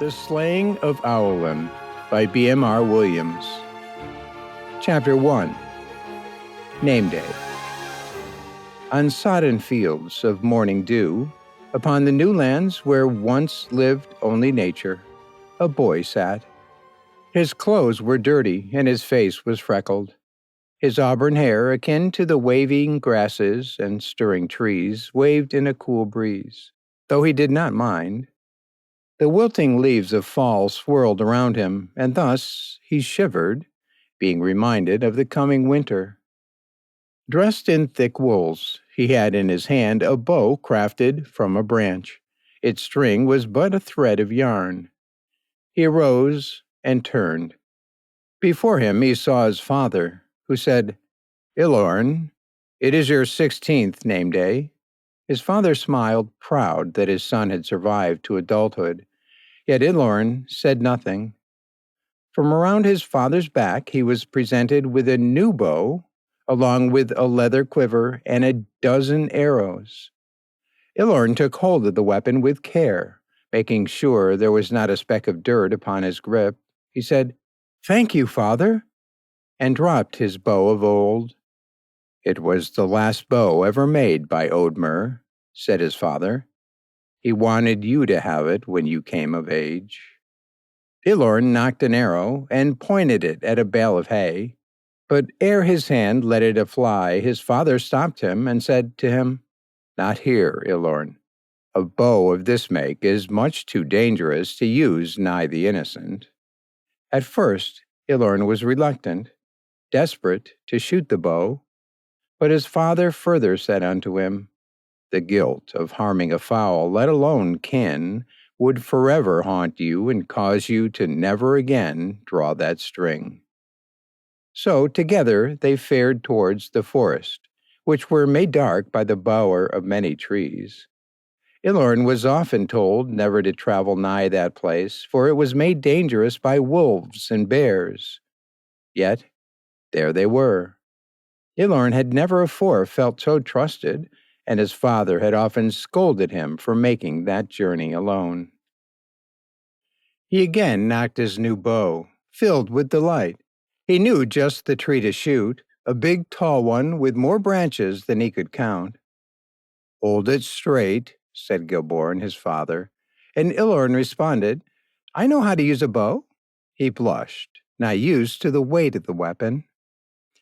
The Slaying of Aullen by B.M.R. Williams. Chapter 1. Name Day. On sodden fields of morning dew, upon the new lands where once lived only nature, a boy sat. His clothes were dirty and his face was freckled. His auburn hair, akin to the waving grasses and stirring trees, waved in a cool breeze, though he did not mind. The wilting leaves of fall swirled around him, and thus he shivered, being reminded of the coming winter. Dressed in thick wools, he had in his hand a bow crafted from a branch. Its string was but a thread of yarn. He arose and turned. Before him he saw his father, who said, "Illorn, it is your 16th name day." His father smiled, proud that his son had survived to adulthood, yet Illorn said nothing. From around his father's back he was presented with a new bow, along with a leather quiver and a dozen arrows. Illorn took hold of the weapon with care, making sure there was not a speck of dirt upon his grip. He said, "Thank you, father," and dropped his bow of old. "It was the last bow ever made by Odmer," said his father. "He wanted you to have it when you came of age." Illorn knocked an arrow and pointed it at a bale of hay, but ere his hand let it fly, his father stopped him and said to him, "Not here, Illorn. A bow of this make is much too dangerous to use nigh the innocent." At first, Illorn was reluctant, desperate to shoot the bow, but his father further said unto him, "The guilt of harming a fowl, let alone kin, would forever haunt you and cause you to never again draw that string." So together they fared towards the forest, which were made dark by the bower of many trees. Illorn was often told never to travel nigh that place, for it was made dangerous by wolves and bears. Yet there they were. Illorn had never afore felt so trusted, and his father had often scolded him for making that journey alone. He again knocked his new bow, filled with delight. He knew just the tree to shoot, a big tall one with more branches than he could count. "Hold it straight," said Giborn, his father, and Illorn responded, "I know how to use a bow." He blushed, not used to the weight of the weapon.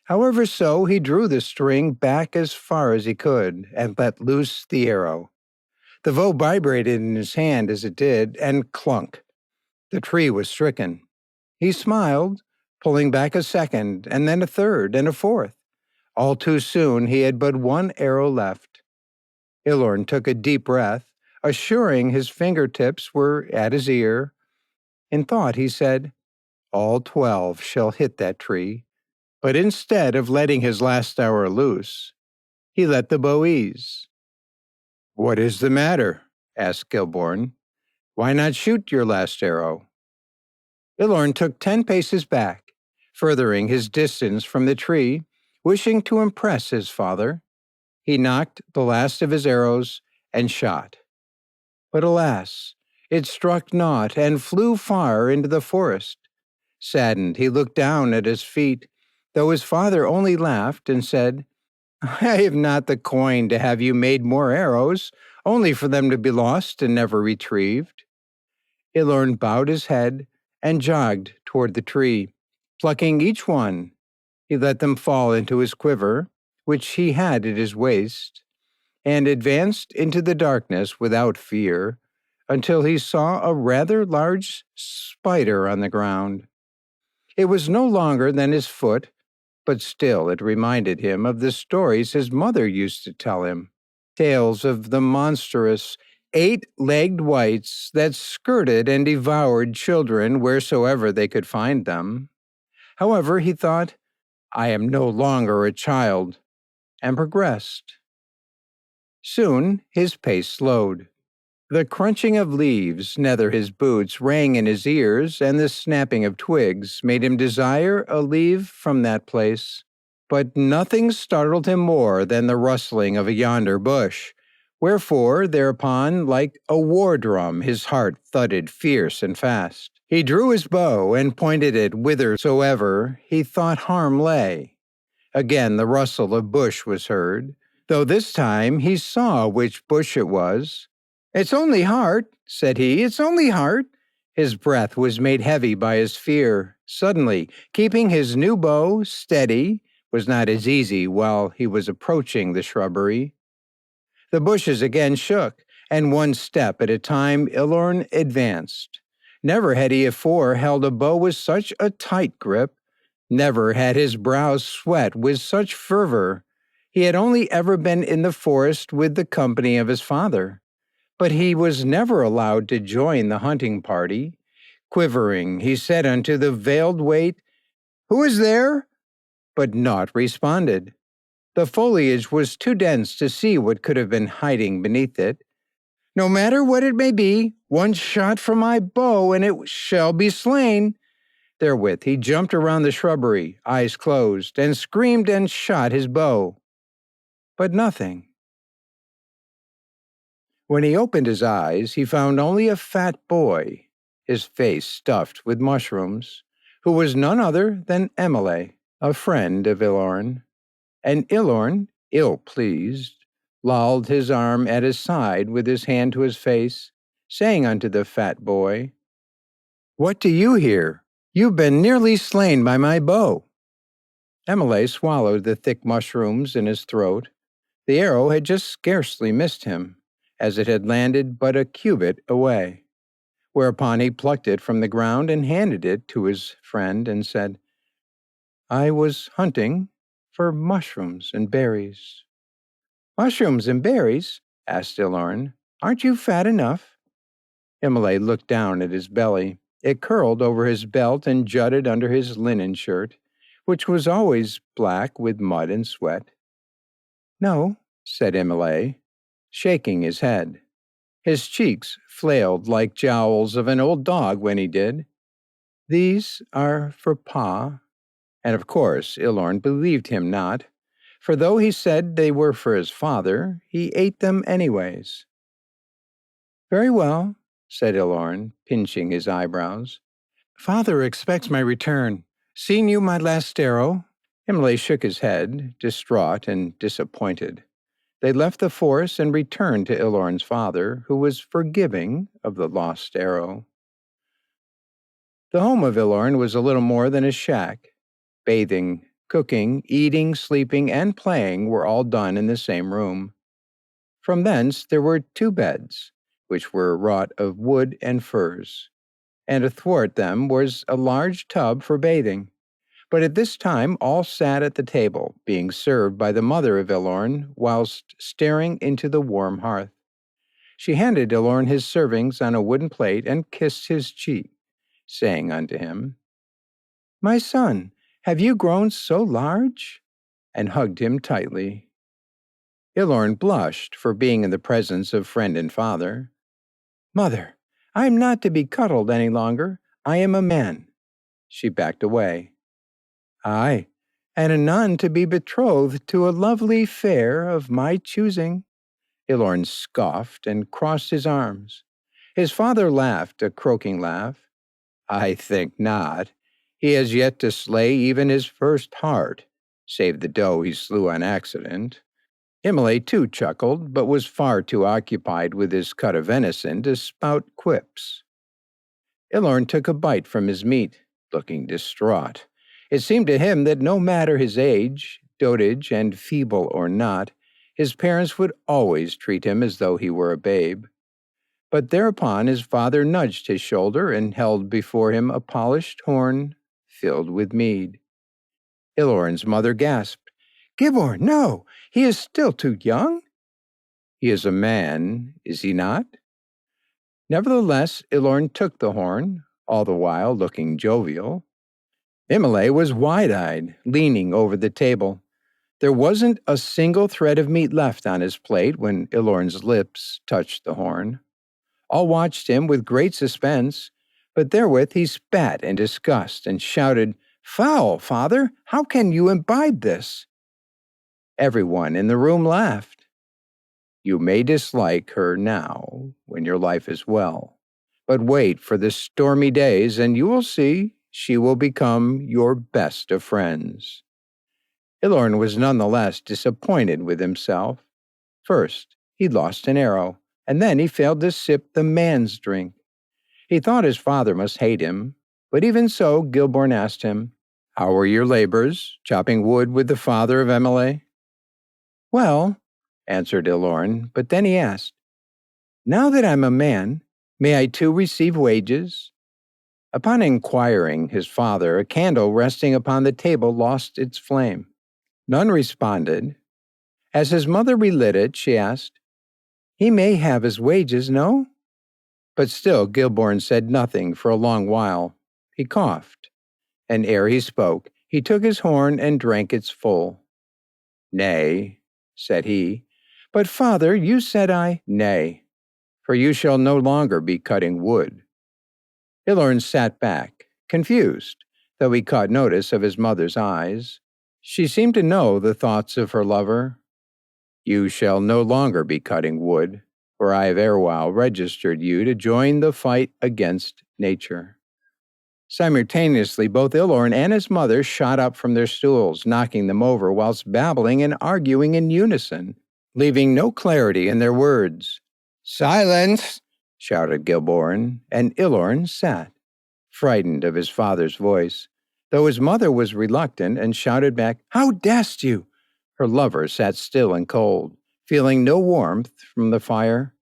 However, so he drew the string back as far as he could and let loose the arrow. The bow vibrated in his hand as it did, and clunk. The tree was stricken. He smiled, pulling back a second, and then a third, and a fourth. All too soon he had but one arrow left. Illorn took a deep breath, assuring his fingertips were at his ear. In thought he said, "All 12 shall hit that tree." But instead of letting his last arrow loose, he let the bow ease. "What is the matter?" asked Giborn. "Why not shoot your last arrow?" Illorn took 10 paces back, furthering his distance from the tree, wishing to impress his father. He knocked the last of his arrows and shot. But alas, it struck naught and flew far into the forest. Saddened, he looked down at his feet, though his father only laughed and said, "I have not the coin to have you made more arrows, only for them to be lost and never retrieved." Illorn bowed his head and jogged toward the tree, plucking each one. He let them fall into his quiver, which he had at his waist, and advanced into the darkness without fear, until he saw a rather large spider on the ground. It was no longer than his foot, but still it reminded him of the stories his mother used to tell him, tales of the monstrous 8-legged wights that skirted and devoured children wheresoever they could find them. However, he thought, "I am no longer a child," and progressed. Soon his pace slowed. The crunching of leaves nether his boots rang in his ears, and the snapping of twigs made him desire a leave from that place. But nothing startled him more than the rustling of a yonder bush, Wherefore, thereupon, like a war drum, his heart thudded fierce and fast. He drew his bow and pointed it whithersoever he thought harm lay. Again the rustle of bush was heard, though this time he saw which bush it was. "It's only Hart," said he, "it's only Hart." His breath was made heavy by his fear. Suddenly, keeping his new bow steady was not as easy while he was approaching the shrubbery. The bushes again shook, and one step at a time Illorn advanced. Never had he afore held a bow with such a tight grip. Never had his brows sweat with such fervor. He had only ever been in the forest with the company of his father, but he was never allowed to join the hunting party. Quivering, he said unto the veiled weight, "Who is there?" But naught responded. The foliage was too dense to see what could have been hiding beneath it. "No matter what it may be, one shot from my bow and it shall be slain." Therewith he jumped around the shrubbery, eyes closed, and screamed and shot his bow. But nothing. When he opened his eyes, he found only a fat boy, his face stuffed with mushrooms, who was none other than Emilay, a friend of Illorn. And Illorn, ill-pleased, lolled his arm at his side with his hand to his face, saying unto the fat boy, "What do you here? You've been nearly slain by my bow." Emilay swallowed the thick mushrooms in his throat. The arrow had just scarcely missed him, as it had landed but a cubit away. Whereupon he plucked it from the ground and handed it to his friend and said, "I was hunting for mushrooms and berries." "Mushrooms and berries?" asked Illorn. "Aren't you fat enough?" Emilay looked down at his belly. It curled over his belt and jutted under his linen shirt, which was always black with mud and sweat. "No," said Emilay, shaking his head. His cheeks flailed like jowls of an old dog when he did. "These are for Pa." And of course Illorn believed him not, for though he said they were for his father, he ate them anyways. "Very well," said Illorn, pinching his eyebrows. "Father expects my return. Seen you my last arrow?" Emilay shook his head, distraught and disappointed. They left the forest and returned to Illorn's father, who was forgiving of the lost arrow. The home of Illorn was a little more than a shack. Bathing, cooking, eating, sleeping, and playing were all done in the same room. From thence there were 2 beds, which were wrought of wood and furs, and athwart them was a large tub for bathing. But at this time all sat at the table, being served by the mother of Illorn, whilst staring into the warm hearth. She handed Illorn his servings on a wooden plate and kissed his cheek, saying unto him, "My son, have you grown so large?" and hugged him tightly. Illorn blushed for being in the presence of friend and father. "Mother, I am not to be cuddled any longer. I am a man." She backed away. "Aye, and anon to be betrothed to a lovely fair of my choosing." Illorn scoffed and crossed his arms. His father laughed a croaking laugh. "I think not. He has yet to slay even his first hart, save the doe he slew on accident." Emilay too chuckled, but was far too occupied with his cut of venison to spout quips. Illorn took a bite from his meat, looking distraught. It seemed to him that no matter his age, dotage, and feeble or not, his parents would always treat him as though he were a babe. But thereupon his father nudged his shoulder and held before him a polished horn filled with mead. Illorn's mother gasped, "Giborn, no, he is still too young." "He is a man, is he not?" Nevertheless, Illorn took the horn, all the while looking jovial. Emilay was wide-eyed, leaning over the table. There wasn't a single thread of meat left on his plate when Illorn's lips touched the horn. All watched him with great suspense, but therewith he spat in disgust and shouted, "Foul, father! How can you imbibe this?" Everyone in the room laughed. You may dislike her now, when your life is well, but wait for the stormy days, and you will see she will become your best of friends." Illorn was nonetheless disappointed with himself. First, he lost an arrow, and then he failed to sip the man's drink. He thought his father must hate him, but even so, Giborn asked him, "How were your labors, chopping wood with the father of Emilay?" "Well," answered Illorn, but then he asked, "Now that I'm a man, may I too receive wages?" Upon inquiring his father, a candle resting upon the table lost its flame. None responded. As his mother relit it, she asked, "He may have his wages, no?" But still Giborn said nothing for a long while. He coughed, and ere he spoke, he took his horn and drank its full. "Nay," said he, "but father, you said Nay, for you shall no longer be cutting wood." Illorn sat back, confused, though he caught notice of his mother's eyes. She seemed to know the thoughts of her lover. "You shall no longer be cutting wood, for I have erewhile registered you to join the fight against nature." Simultaneously, both Illorn and his mother shot up from their stools, knocking them over whilst babbling and arguing in unison, leaving no clarity in their words. "Silence!" shouted Giborn, and Illorn sat, frightened of his father's voice, though his mother was reluctant and shouted back, "How dast you?" Her lover sat still and cold, feeling no warmth from the fire.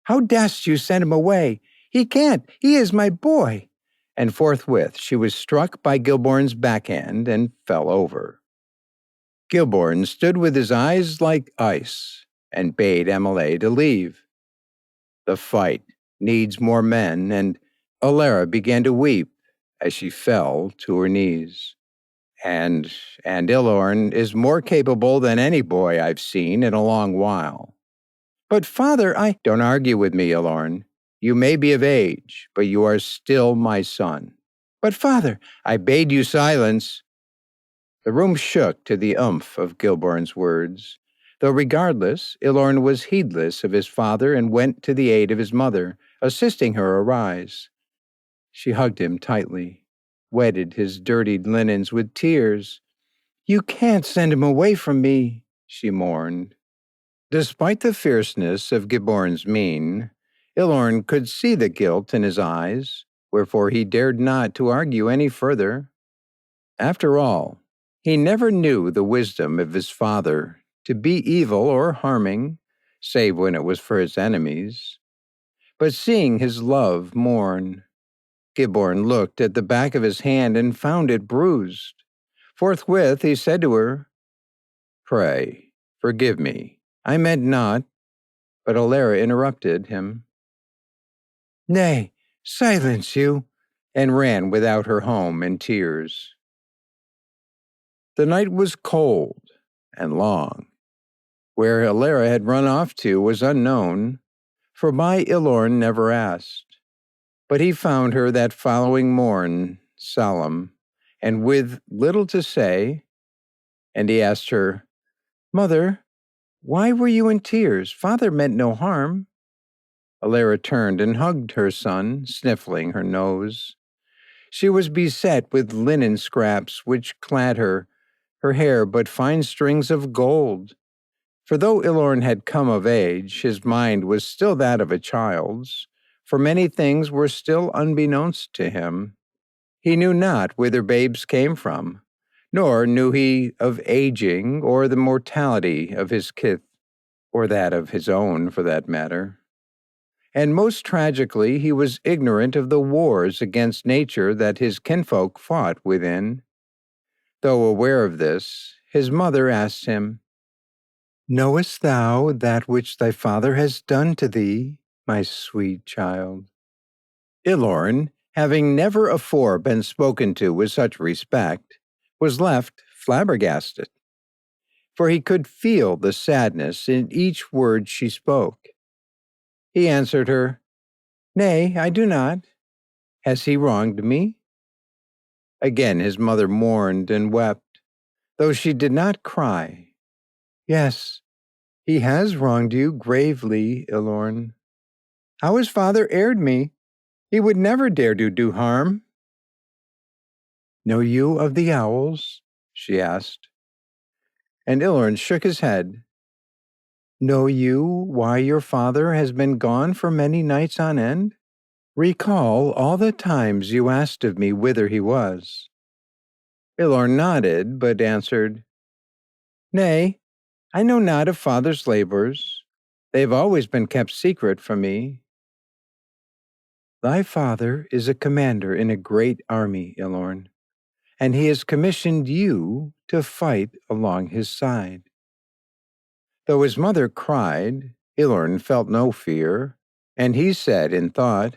"How dast you send him away? He can't. He is my boy." And forthwith she was struck by Giborn's backhand and fell over. Giborn stood with his eyes like ice and bade Emilay to leave. The fight needs more men, and Alara began to weep as she fell to her knees. And Illorn is more capable than any boy I've seen in a long while. "But father, Don't argue with me, Illorn. You may be of age, but you are still my son." "But father—" "I bade you silence." The room shook to the oomph of Giborn's words, though regardless, Illorn was heedless of his father and went to the aid of his mother, assisting her arise. She hugged him tightly, wetted his dirtied linens with tears. "You can't send him away from me," she mourned. Despite the fierceness of Giborn's mien, Illorn could see the guilt in his eyes, wherefore he dared not to argue any further. After all, he never knew the wisdom of his father to be evil or harming, save when it was for his enemies. But seeing his love mourn, Giborn looked at the back of his hand and found it bruised. Forthwith he said to her, "Pray, forgive me. I meant not." But Alara interrupted him. "Nay, silence you," and ran without her home in tears. The night was cold and long. Where Alara had run off to was unknown, for my Illorn never asked. But he found her that following morn, solemn, and with little to say, and he asked her, "Mother, why were you in tears? Father meant no harm." Alara turned and hugged her son, sniffling her nose. She was beset with linen scraps which clad her hair but fine strings of gold. For though Illorn had come of age, his mind was still that of a child's, for many things were still unbeknownst to him. He knew not whither babes came from, nor knew he of aging or the mortality of his kith, or that of his own for that matter. And most tragically, he was ignorant of the wars against nature that his kinfolk fought within. Though aware of this, his mother asked him, "Knowest thou that which thy father has done to thee, my sweet child?" Illorn, having never afore been spoken to with such respect, was left flabbergasted, for he could feel the sadness in each word she spoke. He answered her, "Nay, I do not. Has he wronged me?" Again his mother mourned and wept, though she did not cry. "Yes, He has wronged you gravely, Illorn. How his father erred me. He would never dare to do harm. Know you of the owls? She asked. And Illorn shook his head. Know you why your father has been gone for many nights on end? Recall all the times you asked of me whither he was. Illorn nodded, but answered, Nay, I know not of father's labors. They have always been kept secret from me. Thy father is a commander in a great army, Illorn, and he has commissioned you to fight along his side. Though his mother cried, Illorn felt no fear, and he said in thought,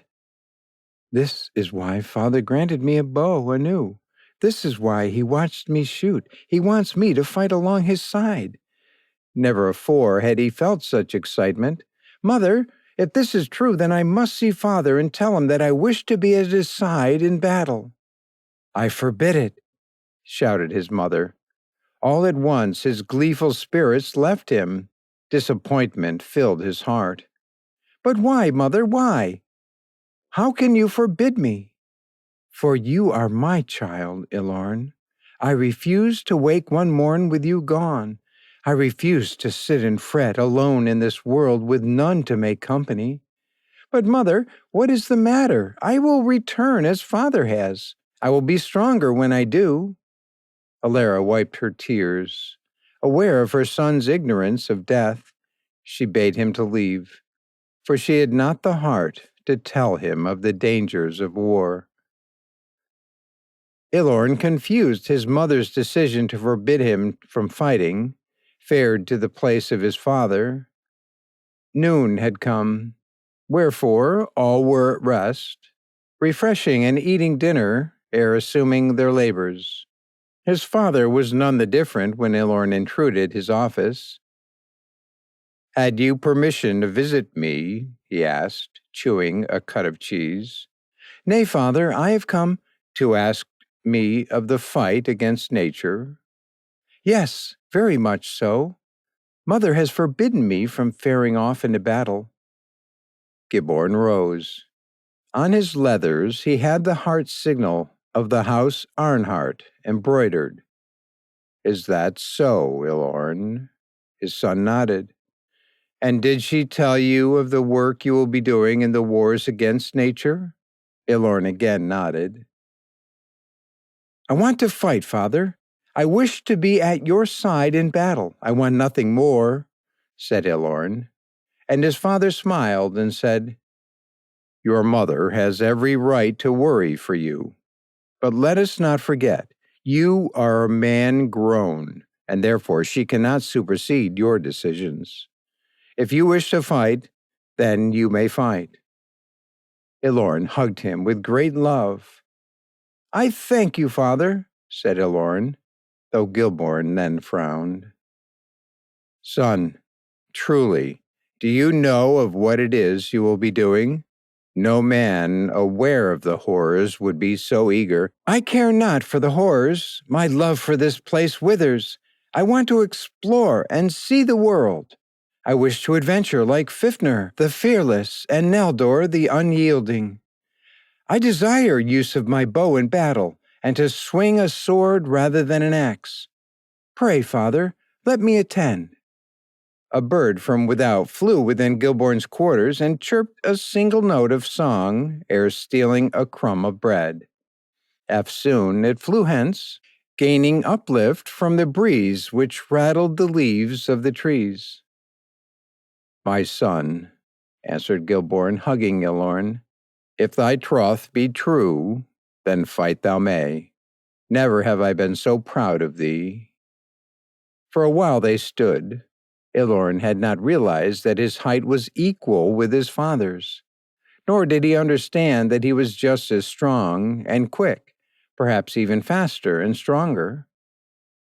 This is why father granted me a bow anew. This is why he watched me shoot. He wants me to fight along his side. Never afore had he felt such excitement. Mother, if this is true, then I must see father and tell him that I wish to be at his side in battle. I forbid it, shouted his mother. All at once his gleeful spirits left him. Disappointment filled his heart. But why, mother, why? How can you forbid me? For you are my child, Illorn. I refuse to wake one morn with you gone. I refuse to sit and fret alone in this world with none to make company. But, mother, what is the matter? I will return as father has. I will be stronger when I do. Alara wiped her tears. Aware of her son's ignorance of death, she bade him to leave, for she had not the heart to tell him of the dangers of war. Illorn, confused his mother's decision to forbid him from fighting, fared to the place of his father. Noon had come, wherefore all were at rest, refreshing and eating dinner ere assuming their labors. His father was none the different when Illorn intruded his office. Had you permission to visit me? He asked, chewing a cut of cheese. Nay, father, I have come to ask me of the fight against nature. Yes, very much so. Mother has forbidden me from faring off into battle. Giborn rose. On his leathers he had the heart signal of the house Arnhart embroidered. Is that so, Illorn? His son nodded. And did she tell you of the work you will be doing in the wars against nature? Illorn again nodded. I want to fight, father. I wish to be at your side in battle. I want nothing more, said Illorn. And his father smiled and said, Your mother has every right to worry for you. But let us not forget, you are a man grown, and therefore she cannot supersede your decisions. If you wish to fight, then you may fight. Illorn hugged him with great love. I thank you, father, said Illorn, though Giborn then frowned. Son, truly, do you know of what it is you will be doing? No man aware of the horrors would be so eager. I care not for the horrors. My love for this place withers. I want to explore and see the world. I wish to adventure like Fifnir, the fearless, and Neldor, the unyielding. I desire use of my bow in battle, and to swing a sword rather than an axe. Pray, father, let me attend. A bird from without flew within Giborn's quarters and chirped a single note of song ere stealing a crumb of bread. Eftsoon it flew hence, gaining uplift from the breeze which rattled the leaves of the trees. My son, answered Giborn, hugging Illorn, if thy troth be true, then fight thou may. Never have I been so proud of thee. For a while they stood. Illorn had not realized that his height was equal with his father's, nor did he understand that he was just as strong and quick, perhaps even faster and stronger.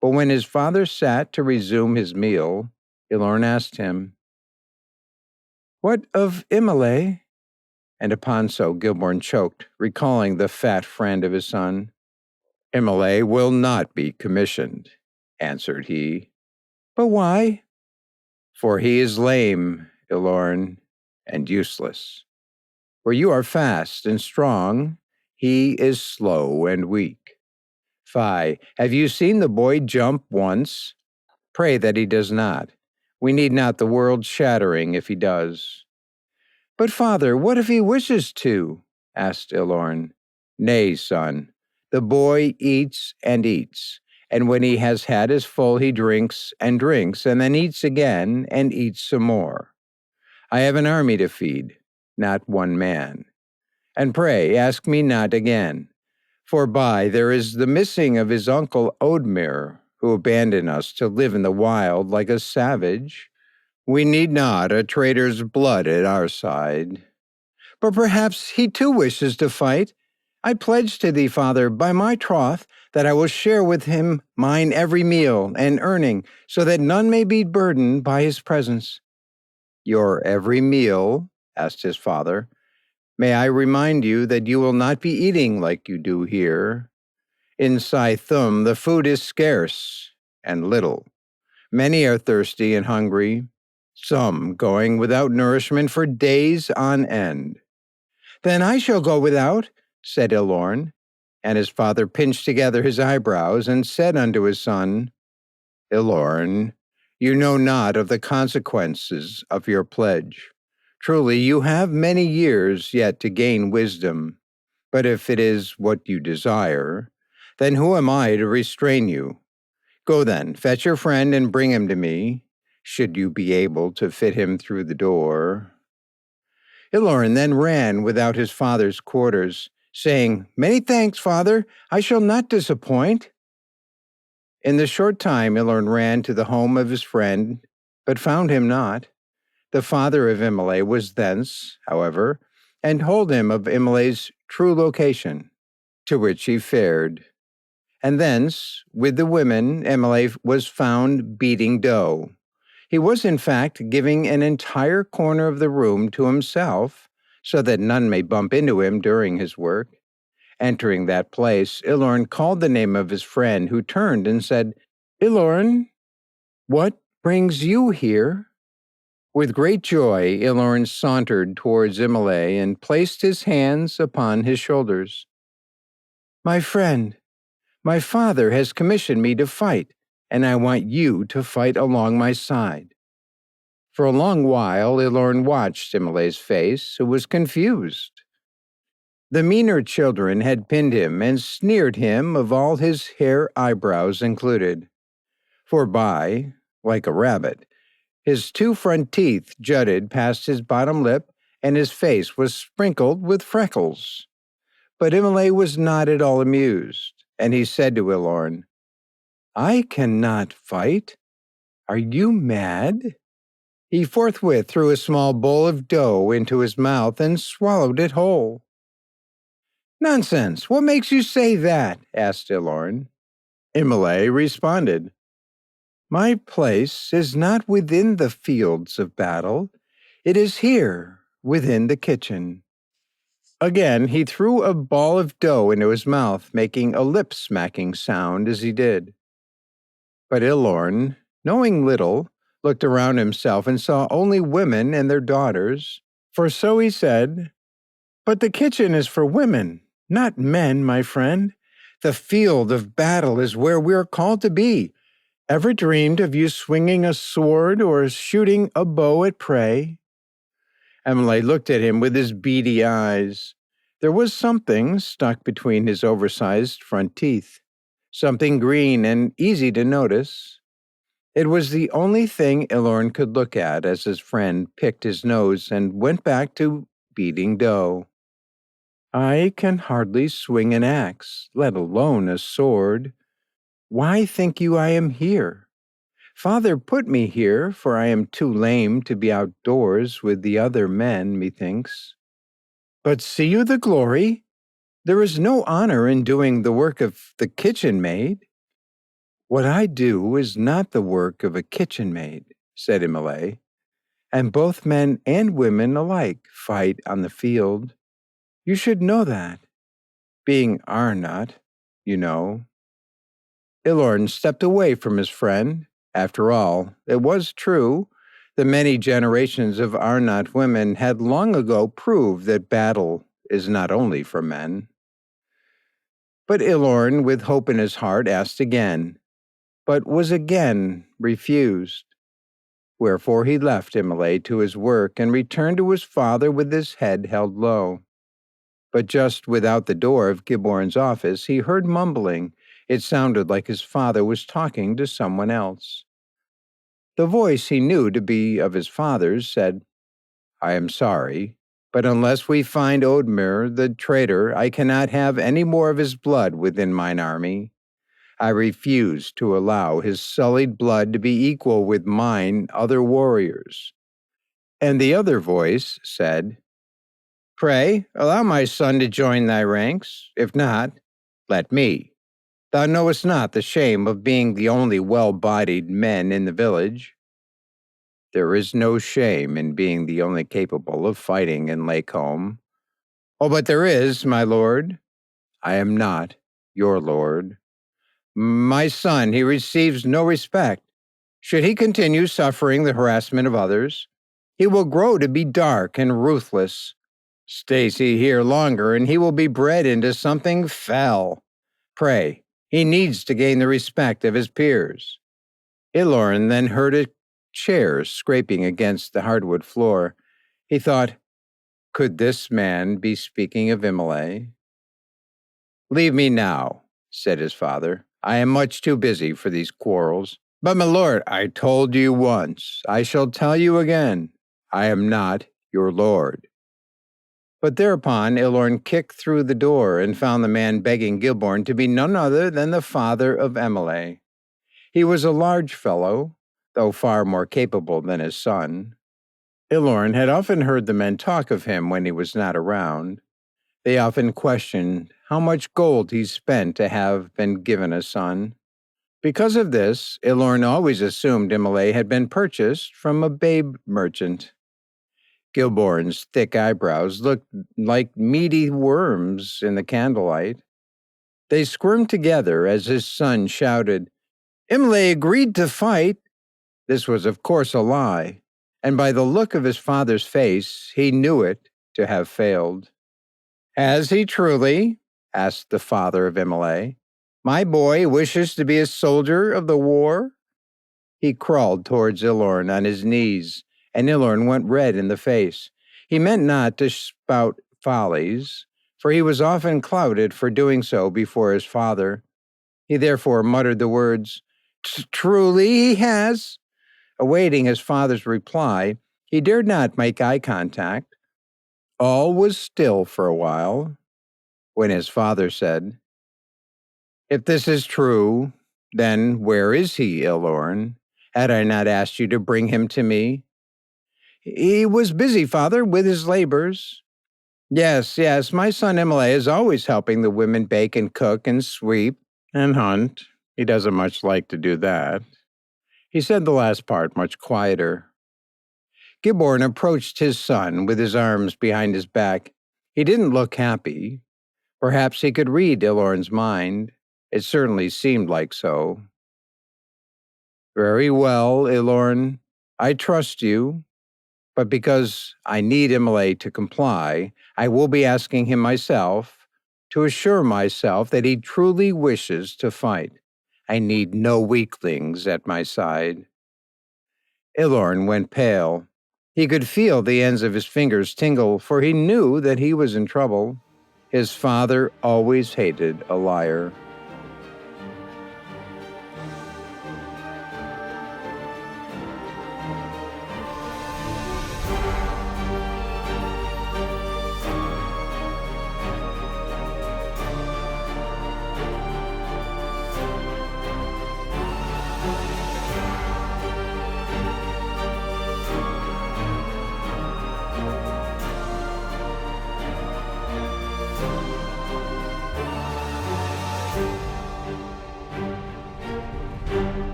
But when his father sat to resume his meal, Illorn asked him, What of Emilay? And upon so Giborn choked, recalling the fat friend of his son. Emilay will not be commissioned, answered he. But why? For he is lame, Illorn, and useless. Where you are fast and strong, he is slow and weak. Fie, have you seen the boy jump once? Pray that he does not. We need not the world shattering if he does. But father, what if he wishes to? Asked Illorn. Nay, son, the boy eats and eats, and when he has had his full he drinks, and then eats again, and eats some more. I have an army to feed, not one man. And pray, ask me not again. For there is the missing of his uncle Odmir, who abandoned us to live in the wild like a savage. We need not a traitor's blood at our side. But perhaps he too wishes to fight. I pledge to thee, father, by my troth, that I will share with him mine every meal and earning, so that none may be burdened by his presence. Your every meal? Asked his father. May I remind you that you will not be eating like you do here. In Scythum the food is scarce and little. Many are thirsty and hungry, some going without nourishment for days on end. Then I shall go without, said Illorn, and his father pinched together his eyebrows and said unto his son, Illorn, you know not of the consequences of your pledge. Truly, you have many years yet to gain wisdom, but if it is what you desire, then who am I to restrain you? Go then, fetch your friend and bring him to me, should you be able to fit him through the door. Illorn then ran without his father's quarters, saying, Many thanks, father, I shall not disappoint. In the short time Illorn ran to the home of his friend, but found him not. The father of Emilay was thence, however, and told him of Emilay's true location, to which he fared. And thence, with the women, Emilay was found beating dough. He was, in fact, giving an entire corner of the room to himself, so that none may bump into him during his work. Entering that place, Illorn called the name of his friend, who turned and said, Illorn, what brings you here? With great joy, Illorn sauntered towards Emilay and placed his hands upon his shoulders. My friend, my father has commissioned me to fight, and I want you to fight along my side. For a long while, Illorn watched Emilay's face, who was confused. The meaner children had pinned him and sneered him of all his hair eyebrows included. For like a rabbit, his two front teeth jutted past his bottom lip, and his face was sprinkled with freckles. But Emilay was not at all amused, and he said to Illorn, I cannot fight. Are you mad? He forthwith threw a small bowl of dough into his mouth and swallowed it whole. Nonsense! What makes you say that? Asked Illorn. Emilay responded, My place is not within the fields of battle. It is here, within the kitchen. Again, he threw a ball of dough into his mouth, making a lip-smacking sound as he did. But Illorn, knowing little, looked around himself and saw only women and their daughters. For so he said, But the kitchen is for women, not men, my friend. The field of battle is where we are called to be. Ever dreamed of you swinging a sword or shooting a bow at prey? Emilay looked at him with his beady eyes. There was something stuck between his oversized front teeth, something green and easy to notice. It was the only thing Illorn could look at as his friend picked his nose and went back to beating dough. I can hardly swing an axe, let alone a sword. Why think you I am here? Father put me here, for I am too lame to be outdoors with the other men, methinks. But see you the glory? There is no honor in doing the work of the kitchen maid. What I do is not the work of a kitchen maid, said Emilay, and both men and women alike fight on the field. You should know that, being Arnott, you know. Illorn stepped away from his friend. After all, it was true. The many generations of Arnott women had long ago proved that battle is not only for men. But Illorn, with hope in his heart, asked again, but was again refused. Wherefore he left Emilay to his work and returned to his father with his head held low. But just without the door of Giborn's office, he heard mumbling. It sounded like his father was talking to someone else. The voice he knew to be of his father's said, I am sorry, but unless we find Odmir, the traitor, I cannot have any more of his blood within mine army. I refuse to allow his sullied blood to be equal with mine other warriors. And the other voice said, Pray, allow my son to join thy ranks. If not, let me. Thou knowest not the shame of being the only well-bodied men in the village. There is no shame in being the only capable of fighting in Lacombe. Oh, but there is, my lord. I am not your lord. My son, he receives no respect. Should he continue suffering the harassment of others, he will grow to be dark and ruthless. Stays he here longer, and he will be bred into something fell. Pray, he needs to gain the respect of his peers. Illorn then heard a chair scraping against the hardwood floor. He thought, could this man be speaking of Emilay? Leave me now, said his father. I am much too busy for these quarrels. But, my lord, I told you once, I shall tell you again, I am not your lord. But thereupon Illorn kicked through the door and found the man begging Giborn to be none other than the father of Emilay. He was a large fellow, though far more capable than his son. Illorn had often heard the men talk of him when he was not around. They often questioned how much gold he spent to have been given a son. Because of this, Illorn always assumed Emilay had been purchased from a babe merchant. Giborn's thick eyebrows looked like meaty worms in the candlelight. They squirmed together as his son shouted, Emilay agreed to fight. This was, of course, a lie, and by the look of his father's face, he knew it to have failed. Has he truly? Asked the father of Emilay. My boy wishes to be a soldier of the war? He crawled towards Illorn on his knees, and Illorn went red in the face. He meant not to spout follies, for he was often clouted for doing so before his father. He therefore muttered the words, Truly he has. Awaiting his father's reply, he dared not make eye contact. All was still for a while, when his father said, If this is true, then where is he, Illorn? Had I not asked you to bring him to me? He was busy, father, with his labors. Yes, my son Emilay is always helping the women bake and cook and sweep and hunt. He doesn't much like to do that. He said the last part much quieter. Giborn approached his son with his arms behind his back. He didn't look happy. Perhaps he could read Illorn's mind. It certainly seemed like so. Very well, Illorn. I trust you. But because I need Emilay to comply, I will be asking him myself to assure myself that he truly wishes to fight. I need no weaklings at my side. Illorn went pale. He could feel the ends of his fingers tingle, for he knew that he was in trouble. His father always hated a liar.